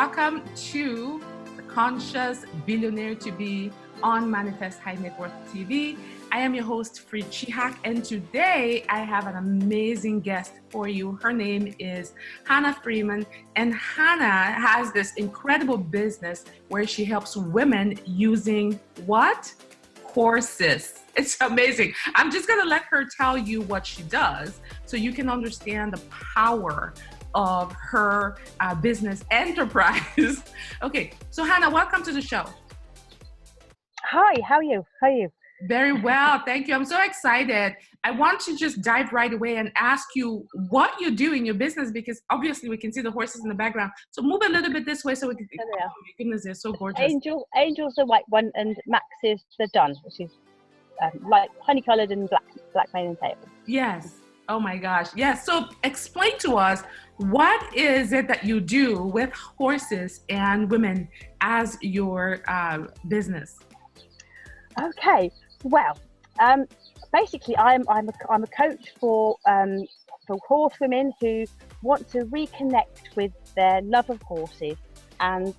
Welcome to the Conscious Billionaire to Be on Manifest High Net Worth TV. I am your host, Chihak, and today I have an amazing guest for you. Her name is Hannah Freeman, and Hannah has this incredible business where she helps women using what? Horses. It's amazing. I'm just going to let her tell you what she does so you can understand the power of her business enterprise. Okay, so Hannah, welcome to the show. Hi, how are you? Very well, thank you. I'm so excited. I want to just dive right away and ask you what you do in your business, because obviously we can see the horses in the background. So move a little bit this way so we can. Oh my goodness, they're so gorgeous. Angel's the white one, and Max is the dun, which is like honey-colored and black mane and tail. Yes. Oh my gosh. Yes. So explain to us, what is it that you do with horses and women as your business? Okay. Well, basically, I'm a coach for horse women who want to reconnect with their love of horses. And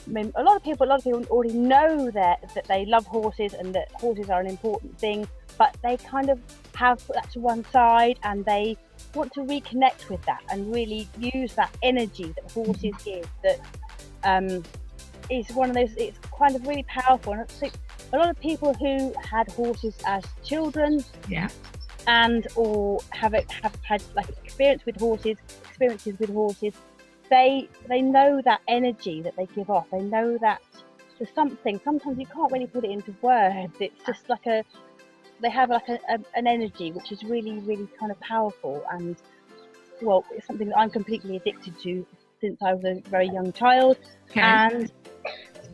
I mean, a lot of people already know that they love horses and that horses are an important thing, but they kind of have put that to one side, and they want to reconnect with that and really use that energy that horses give. That is one of those. It's kind of really powerful. And I think a lot of people who had horses as children, and or have had like experiences with horses, they know that energy that they give off. They know that there's something. Sometimes you can't really put it into words. It's just like they have like an energy which is really, really kind of powerful. And well, it's something that I'm completely addicted to since I was a very young child. Okay. And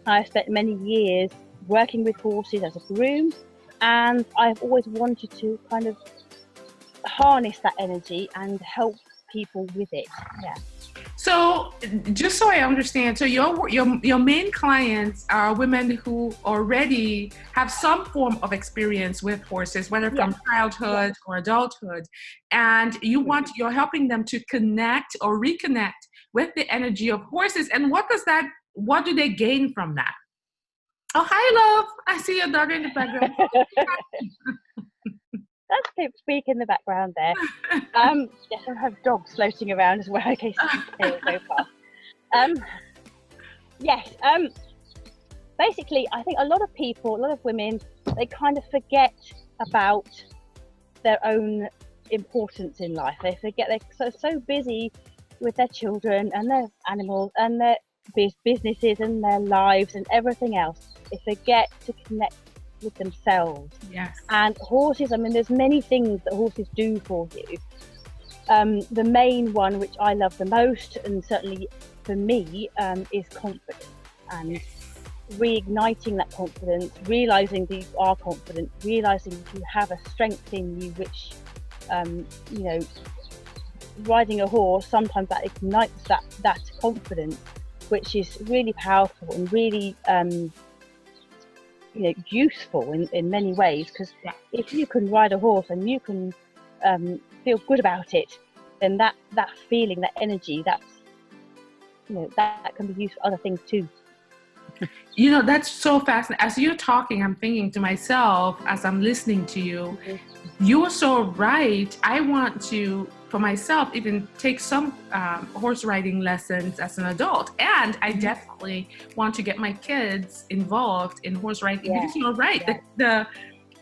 I've spent many years working with horses as a groom, and I've always wanted to kind of harness that energy and help people with it. Yeah. So just so I understand, so your main clients are women who already have some form of experience with horses, whether from childhood or adulthood, and you're helping them to connect or reconnect with the energy of horses. And what do they gain from that? Oh, hi, love. I see your daughter in the background. That's people speaking in the background there. Yes, I have dogs floating around as well, in case you can hear so far. Yes. Basically, I think a lot of women, they kind of forget about their own importance in life. They forget they're so busy with their children and their animals and their businesses and their lives and everything else. They forget to connect with themselves. Yes. And horses, I mean, there's many things that horses do for you. The main one, which I love the most, and certainly for me, is confidence. And reigniting that confidence, realizing that you are confident, realizing that you have a strength in you, which, riding a horse, sometimes that ignites that confidence, which is really powerful and really useful in many ways, because if you can ride a horse and you can feel good about it, then that feeling, that energy, that can be used for other things too. That's so fascinating. As you're talking, I'm thinking to myself, as I'm listening to you, you're so right. I want to, for myself, even take some horse riding lessons as an adult. And I definitely want to get my kids involved in horse riding, because you're right. Yeah.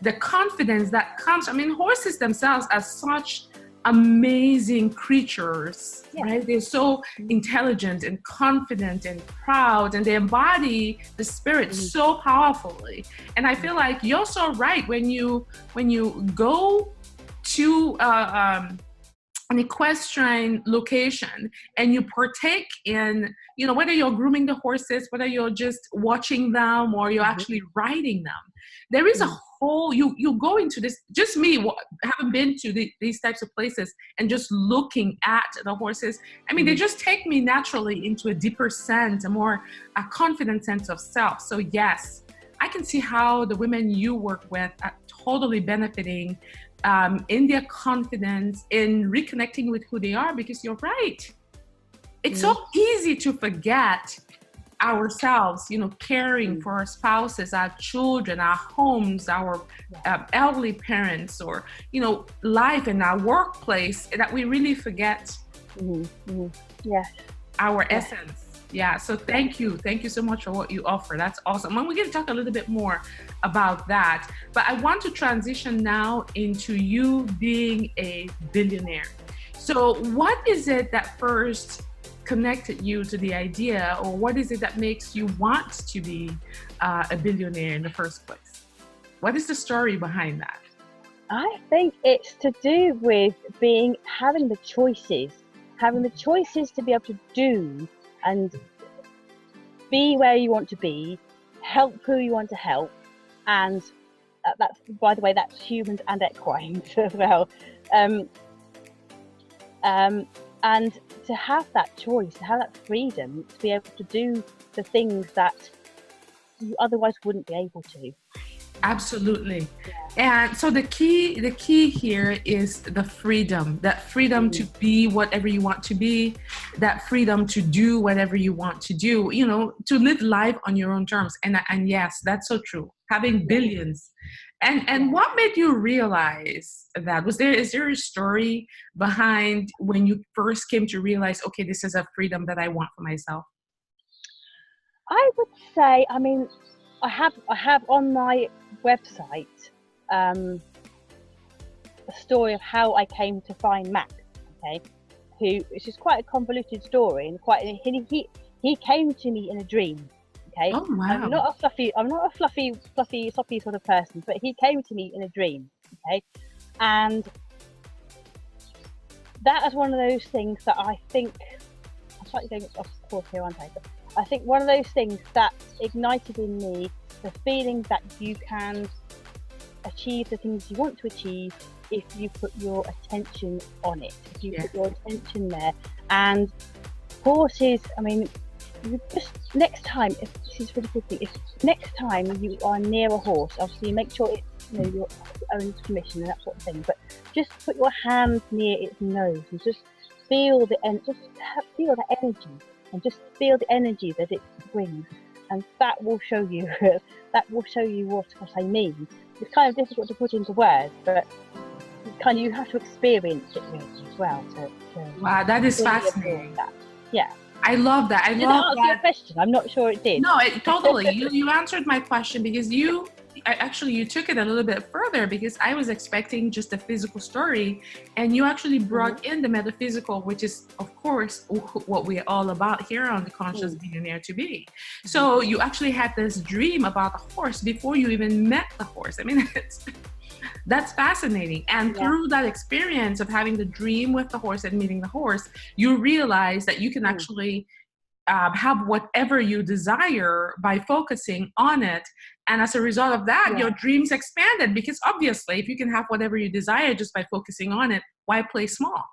The confidence that comes, I mean, horses themselves are such amazing creatures, right? They're so intelligent and confident and proud, and they embody the spirit so powerfully. And I feel like you're so right. When you go to an equestrian location and you partake in, whether you're grooming the horses, whether you're just watching them or you're actually riding them, there is a whole, you go into this, just me, haven't been to these types of places, and just looking at the horses, I mean, they just take me naturally into a deeper sense, a confident sense of self. So yes, I can see how the women you work with are totally benefiting in their confidence, in reconnecting with who they are, because you're right. it's so easy to forget ourselves, caring for our spouses, our children, our homes, our elderly parents, or, life in our workplace, that we really forget our essence. Yeah, so thank you so much for what you offer. That's awesome. And we're going to talk a little bit more about that, but I want to transition now into you being a billionaire. So what is it that first connected you to the idea, or what is it that makes you want to be a billionaire in the first place? What is the story behind that? I think it's to do with having the choices to be able to do and be where you want to be, help who you want to help, and that's, by the way, that's humans and equines as well. And to have that choice, to have that freedom to be able to do the things that you otherwise wouldn't be able to. Absolutely. And so the key here is the freedom, that freedom to be whatever you want to be, that freedom to do whatever you want to do, to live life on your own terms. And yes, that's so true. Having billions. And what made you realize that? Is there a story behind when you first came to realize, okay, this is a freedom that I want for myself? I would say, I have on my website a story of how I came to find Mac, which is quite a convoluted story, and he came to me in a dream. Okay. Oh, wow. I'm not a fluffy, soppy sort of person, but he came to me in a dream. Okay. And that is one of those things that I think, I'm slightly going off course here, aren't I? But I think one of those things that ignited in me the feeling that you can achieve the things you want to achieve if you put your attention on it, if you put your attention there. And horses, just next time, if this is really good thing, if next time you are near a horse, obviously make sure it's your own permission and that sort of thing, but just put your hand near its nose and just feel the energy, and just feel the energy that it brings, and that will show you what I mean. It's kind of difficult to put into words, but you have to experience it really as well. Wow, that is fascinating. That. Yeah. I love that. Did that answer your question? I'm not sure it did. No, totally. You answered my question, because you took it a little bit further, because I was expecting just a physical story, and you actually brought in the metaphysical, which is, of course, what we're all about here on the Conscious Billionaire to Be. So you actually had this dream about a horse before you even met the horse. That's fascinating. And through that experience of having the dream with the horse and meeting the horse, you realize that you can actually have whatever you desire by focusing on it. And as a result of that, your dreams expanded, because obviously if you can have whatever you desire just by focusing on it, why play small?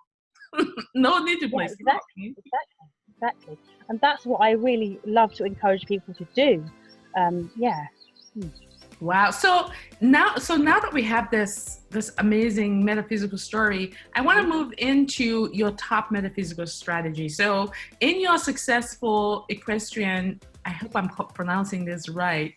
No need to play small. Exactly. And that's what I really love to encourage people to do. Wow. So now that we have this amazing metaphysical story, I want to move into your top metaphysical strategy. So in your successful equestrian, I hope I'm pronouncing this right,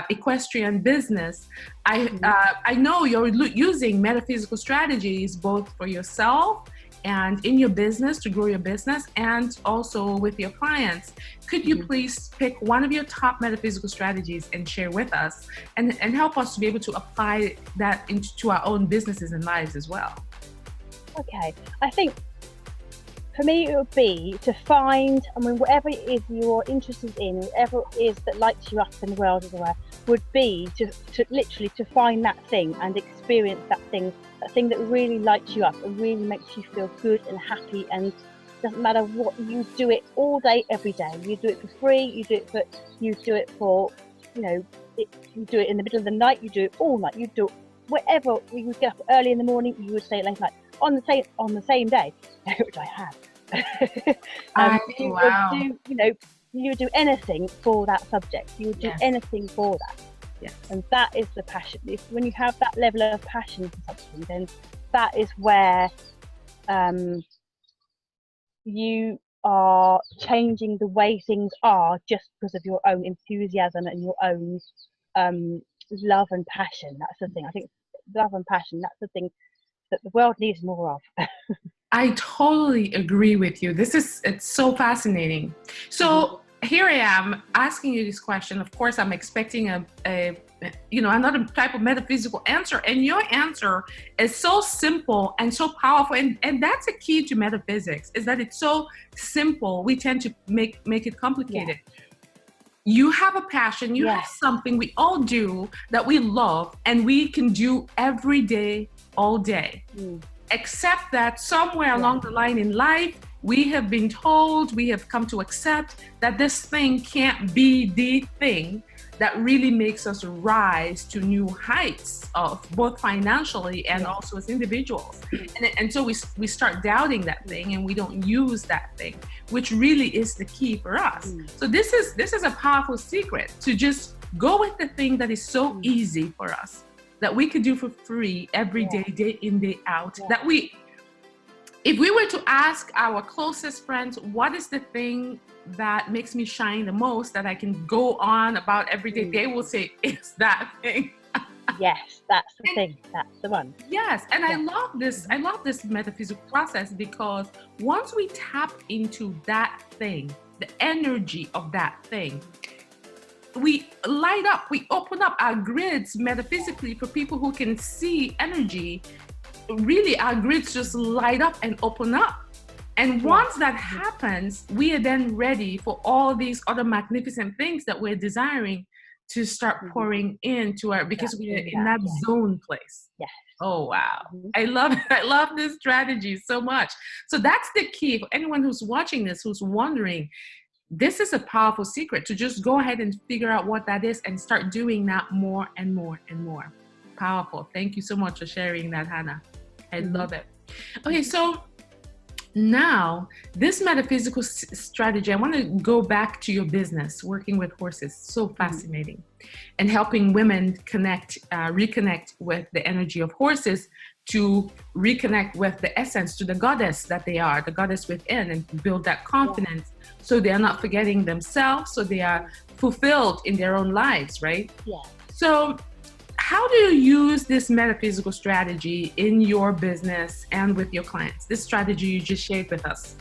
equestrian business, I know you're using metaphysical strategies both for yourself and in your business, to grow your business, and also with your clients. Could you please pick one of your top metaphysical strategies and share with us, and help us to be able to apply that into our own businesses and lives as well? Okay, I think for me it would be to find, whatever it is you're interested in, whatever it is that lights you up in the world, as it were, would be to literally to find that thing and experience that thing that really lights you up and really makes you feel good and happy. And doesn't matter what, you do it all day, every day. You do it for free. You do it for you do it in the middle of the night. You do it all night. You do it whatever. You would get up early in the morning. You would stay late night on the same day, which I have. You would do anything for that subject. You would do anything for that. Yes. And that is the passion. When you have that level of passion for something, then that is where you are changing the way things are just because of your own enthusiasm and your own love and passion. That's the thing. I think love and passion, that's the thing that the world needs more of. I totally agree with you. It's so fascinating. So here I am asking you this question. Of course, I'm expecting another type of metaphysical answer, and your answer is so simple and so powerful. And that's a key to metaphysics, is that it's so simple. We tend to make it complicated. Yeah. You have a passion, you have something we all do that we love and we can do every day, all day. Except that somewhere along the line in life, we have been told, we have come to accept that this thing can't be the thing that really makes us rise to new heights of both financially and also as individuals. And so we start doubting that thing and we don't use that thing, which really is the key for us. So this is a powerful secret, to just go with the thing that is so easy for us, that we could do for free every day, day in, day out. That if we were to ask our closest friends, what is the thing that makes me shine the most, that I can go on about every day, they will say it's that thing. Yes, that's the thing. That's the one. Yes, and I love this metaphysical process, because once we tap into that thing, the energy of that thing, we light up, we open up our grids metaphysically. For people who can see energy, really our grids just light up and open up. And once that happens, we are then ready for all these other magnificent things that we're desiring to start pouring into our, because we're in that zone place. Yes. Oh, wow. I love it. I love this strategy so much. So that's the key for anyone who's watching this, who's wondering. This is a powerful secret, to just go ahead and figure out what that is and start doing that more and more and more. Powerful. Thank you so much for sharing that, Hannah. I love it. Okay, so now this metaphysical strategy, I want to go back to your business, working with horses. So fascinating. And helping women reconnect with the energy of horses, to reconnect with the essence, to the goddess that they are, the goddess within, and build that confidence, so they are not forgetting themselves, so they are fulfilled in their own lives, right? Yeah. So how do you use this metaphysical strategy in your business and with your clients? This strategy you just shared with us.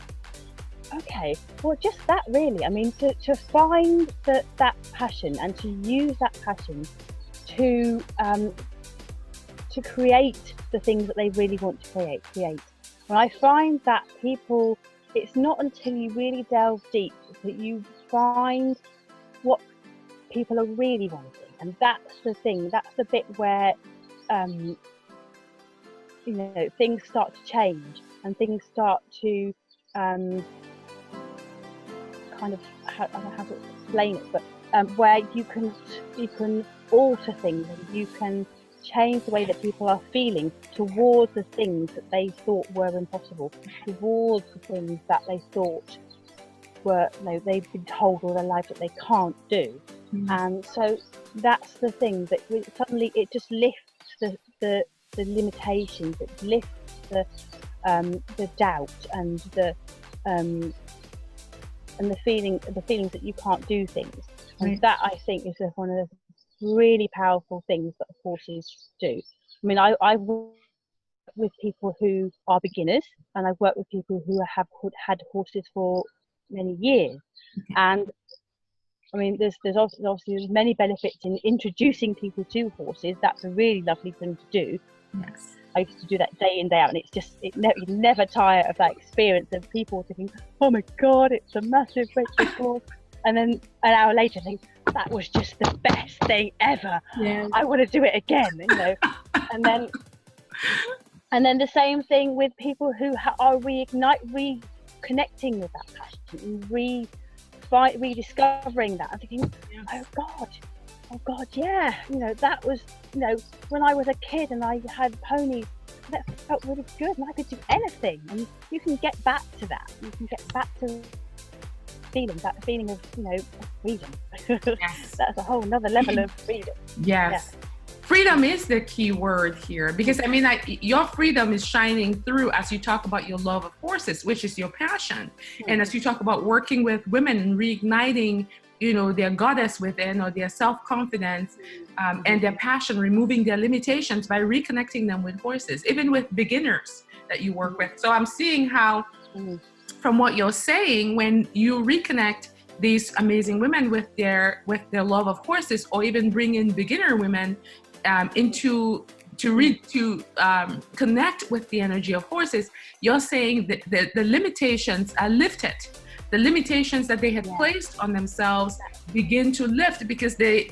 Okay, well, just that really. I mean, to find that passion and to use that passion to create the things that they really want to create. And I find that people, it's not until you really delve deep that you find what people are really wanting. And that's the thing, that's the bit where, things start to change and things start to kind of, I don't know how to explain it, but where you can alter things, and you can change the way that people are feeling towards the things that they thought were impossible, towards the things that they thought were, they've been told all their life that they can't do. And so that's the thing, that suddenly it just lifts the limitations, it lifts the doubt and the feelings that you can't do things. And that, I think, is one of the really powerful things that horses do. I mean, I work with people who are beginners, and I work with people who have had horses for many years. And I mean, there's obviously many benefits in introducing people to horses. That's a really lovely thing to do. Yes. I used to do that day in, day out, and it's just, you never tire of that experience of people thinking, oh my God, it's a massive breakfast horse. And then an hour later, think, that was just the best thing ever. Yeah. I want to do it again, and then the same thing with people who are reconnecting with that passion, rediscovering that, and thinking, oh God, yeah, that was, when I was a kid and I had ponies, that felt really good, and I could do anything. And you can get back to that. You can get back to that feeling of, freedom. Yes. That's a whole another level of freedom. Yes. Freedom is the key word here, because I mean, your freedom is shining through as you talk about your love of horses, which is your passion. And as you talk about working with women and reigniting, you know, their goddess within, or their self-confidence, and their passion, removing their limitations by reconnecting them with horses, even with beginners that you work with. So I'm seeing how, from what you're saying, when you reconnect these amazing women with their love of horses, or even bring in beginner women to connect with the energy of horses, you're saying that the limitations are lifted. The limitations that they had placed on themselves begin to lift, because they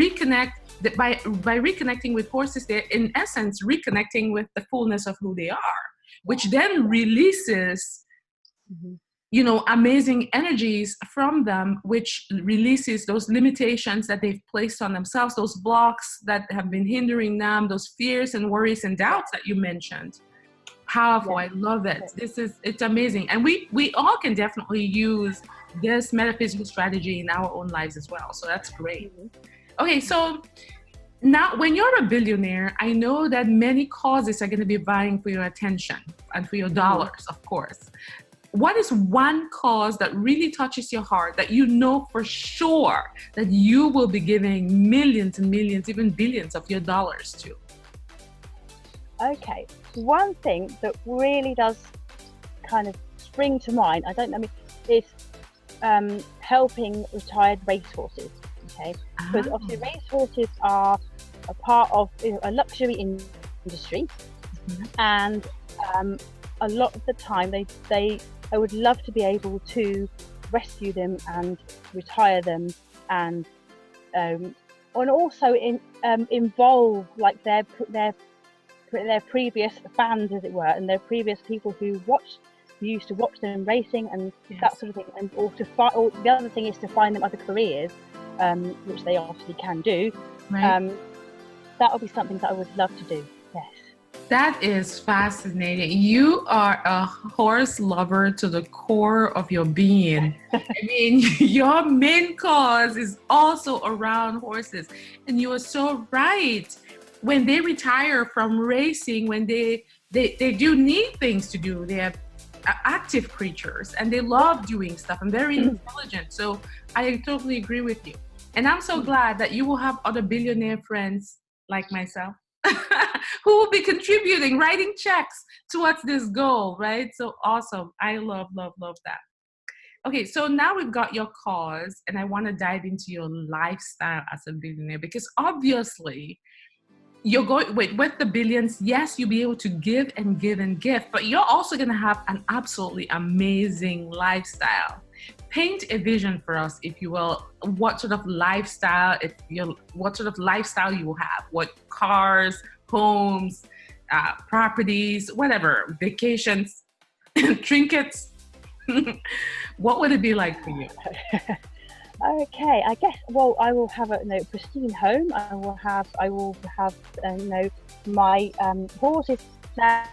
reconnect. By reconnecting with horses, they're in essence reconnecting with the fullness of who they are, which then releases you know, amazing energies from them, which releases those limitations that they've placed on themselves, those blocks that have been hindering them, those fears and worries and doubts that you mentioned. Powerful. I love it. It's amazing. And we all can definitely use this metaphysical strategy in our own lives as well. So that's great. Okay, so now when you're a billionaire, I know that many causes are going to be vying for your attention and for your dollars, of course. What is one cause that really touches your heart, that you know for sure that you will be giving millions and millions, even billions of your dollars to? Okay, one thing that really does kind of spring to mind, is helping retired racehorses. Okay, because obviously racehorses are a part of a luxury industry, and a lot of the time I would love to be able to rescue them and retire them, and also involve like their previous fans, as it were, and their previous people who used to watch them racing and that sort of thing, and or the other thing is to find them other careers, which they obviously can do. Right. That would be something that I would love to do. Yes. That is fascinating. You are a horse lover to the core of your being. I mean, your main cause is also around horses. And you are so right. When they retire from racing, when they do need things to do, they are active creatures and they love doing stuff and very intelligent. So I totally agree with you. And I'm so glad that you will have other billionaire friends like myself who will be contributing, writing checks towards this goal, right? So awesome. I love that. Okay, so now we've got your cause, and I want to dive into your lifestyle as a billionaire, because obviously you're going with the billions. Yes, you'll be able to give and give and give, but you're also going to have an absolutely amazing lifestyle. Paint a vision for us, if you will. What sort of lifestyle you will have? What cars, homes, properties, whatever, vacations, trinkets. What would it be like for you? Okay, I guess. Well, I will have a pristine home. I will have my horses. Now,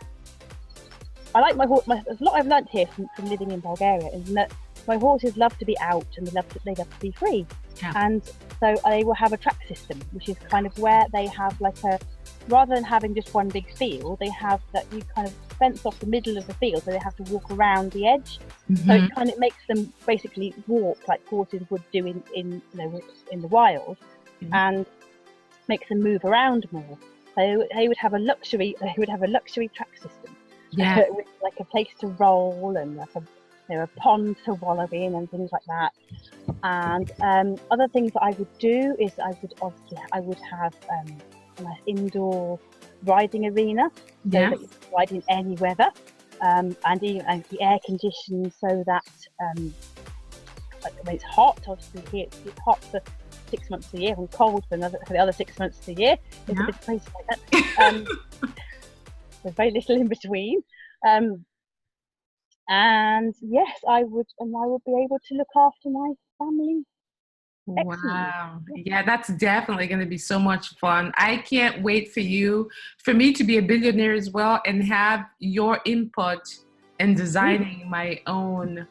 I like my horse. There's a lot I've learnt here from living in Bulgaria, is that my horses love to be out and they love to be free. Yeah. And so they will have a track system, which is kind of where they have like rather than having just one big field, they have that you kind of fence off the middle of the field, so they have to walk around the edge. So it makes them basically walk like horses would do in the wild, and makes them move around more. So they would have a luxury track system. Yeah. With like a place to roll and like a pond to wallow in and things like that. And other things that I would do is I would have a nice indoor riding arena, so that you can ride in any weather, and the air conditioned, so that like when it's hot, obviously here it's hot for 6 months of the year and cold for the other 6 months of the year. It's a bit crazy like that. There's very little in between. And yes, I would be able to look after my family. Excellent. Wow. Yeah, that's definitely going to be so much fun. I can't wait for me to be a billionaire as well, and have your input in designing my own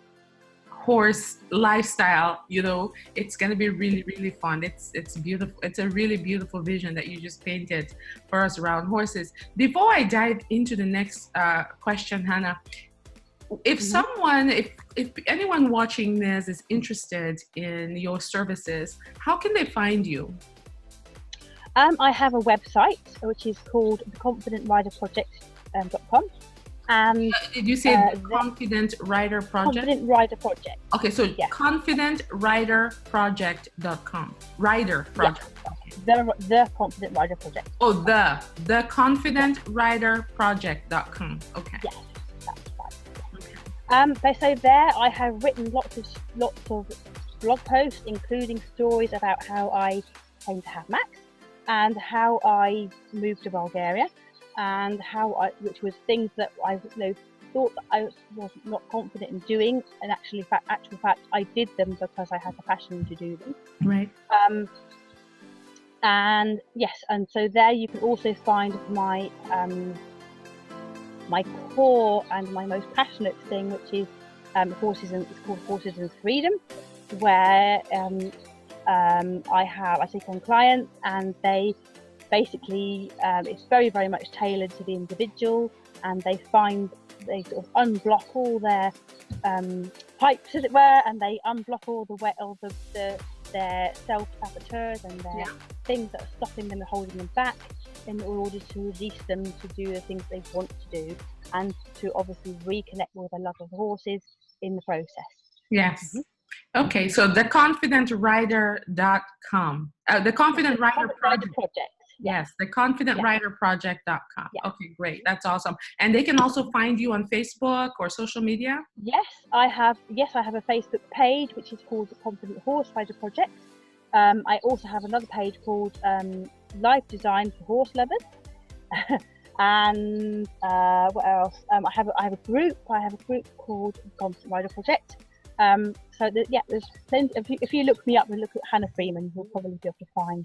horse lifestyle, you know, it's going to be really, really fun. It's beautiful. It's a really beautiful vision that you just painted for us around horses. Before I dive into the next question, Hannah, if someone, if anyone watching this is interested in your services, how can they find you? I have a website which is called theconfidentriderproject.com. And did you say the Confident Rider Project? Confident Rider Project. Okay, so yeah. ConfidentRiderProject.com. Rider Project. Yeah. The Confident Rider Project. Oh, the ConfidentRiderProject.com. Okay. Yes, that's right. Okay. So there, I have written lots of blog posts, including stories about how I came to have Max and how I moved to Bulgaria. And which was things that I thought that I was not confident in doing, and actual fact, I did them because I had the passion to do them. Right. And yes, and so there you can also find my my core and my most passionate thing, which is horses, and it's called Horses and Freedom, where I take on clients, and they basically it's very, very much tailored to the individual, and they sort of unblock all their pipes, as it were, and they unblock all their self-saboteurs and their things that are stopping them and holding them back, in order to release them to do the things they want to do, and to obviously reconnect with their love of horses in the process. Yes. Okay, so theconfidentrider.com. The Confident Rider Project. Yes, theconfidentriderproject.com. Yeah. Okay, great. That's awesome. And they can also find you on Facebook or social media? Yes, I have a Facebook page which is called the Confident Horse Rider Project. I also have another page called Life Design for Horse Lovers. And what else? I have a group called the Confident Rider Project. There's plenty. If you look me up and look at Hannah Freeman, you'll probably be able to find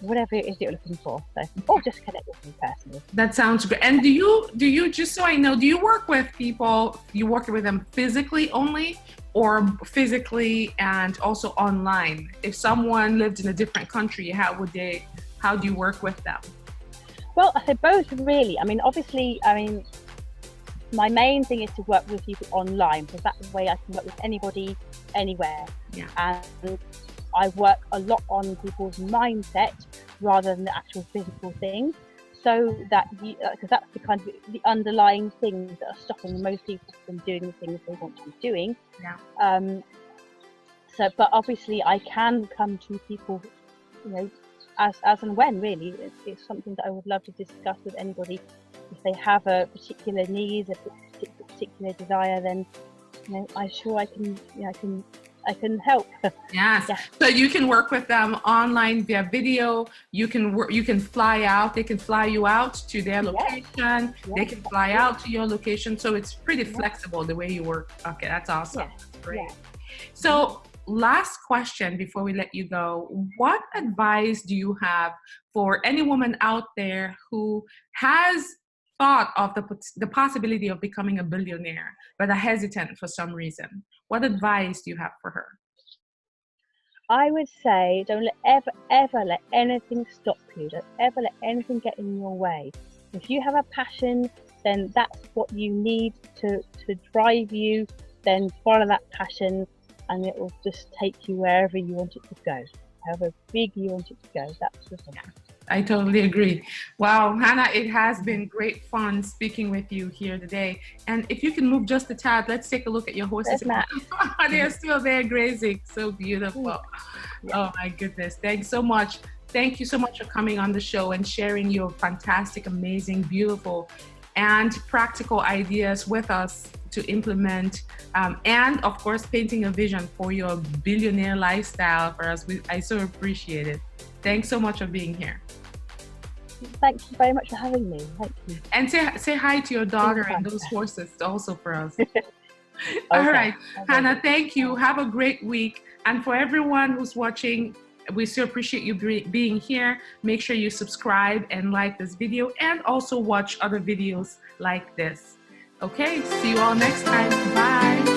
whatever it is you're looking for. So, or just connect with me personally. That sounds great. And do you, just so I know, do you work with people? You work with them physically only, or physically and also online? If someone lived in a different country, how do you work with them? Well, I say both, really. Obviously, my main thing is to work with people online, because that way I can work with anybody, anywhere. Yeah. And I work a lot on people's mindset rather than the actual physical things, so that because that's the kind of the underlying things that are stopping most people from doing the things they want to be doing. Yeah. But obviously I can come to people, as and when, really. It's something that I would love to discuss with anybody. If they have a particular need, a particular desire, then I'm sure I can help. Yes. Yeah. So you can work with them online via video. You can fly out. They can fly you out to their location. Yes. They can fly out to your location. So it's pretty flexible the way you work. Okay, that's awesome. Yes. That's great. Yes. So last question before we let you go. What advice do you have for any woman out there who has thought of the possibility of becoming a billionaire, but are hesitant for some reason? What advice do you have for her? I would say, don't ever let anything stop you. Don't ever let anything get in your way. If you have a passion, then that's what you need to drive you. Then follow that passion, and it will just take you wherever you want it to go. However big you want it to go, that's the thing. Yeah. I totally agree. Wow, Hannah, it has been great fun speaking with you here today. And if you can move just a tad, let's take a look at your horses. They're still there grazing. So beautiful. Yeah. Oh my goodness. Thanks so much. Thank you so much for coming on the show and sharing your fantastic, amazing, beautiful, and practical ideas with us to implement, and of course, painting a vision for your billionaire lifestyle for us. I so appreciate it. Thanks so much for being here. Thank you very much for having me. Thank you. And say hi to your daughter and those horses also for us. Okay. All right, Hannah, thank you. Have a great week. And for everyone who's watching, we so appreciate you being here. Make sure you subscribe and like this video, and also watch other videos like this. Okay, see you all next time. Bye.